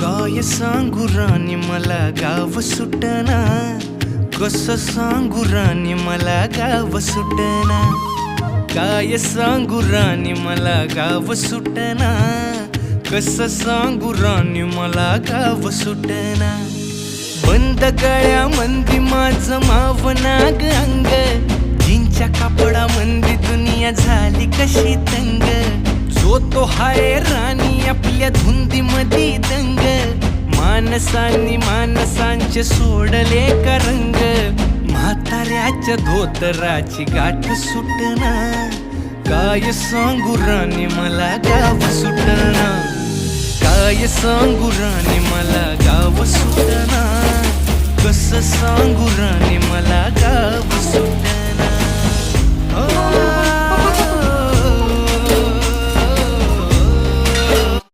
काय सांगू राणी मला गाव सुटना, कसं सांगू राणी मला गाव सुटना. काय सांगू राणी मला गाव सुटना, कसं सांगू राणी मला गाव सुटना. बंद गळ्यामंदी माझं मावनाग अंग, जीनच्या कापडामंदी दुनिया झाली कशी तंग. जो तो हाय राणी आपल्या धुंदीमधी दंग, माणसांनी माणसांचे सोडले का रंग. म्हाताऱ्याच्या धोतराची गाठ सुटना, काय सांगू राणी मला गाव सुटना. काय सांगू राणी मला गाव सुटना, कसं सांगू राणी मला गाव सुटना.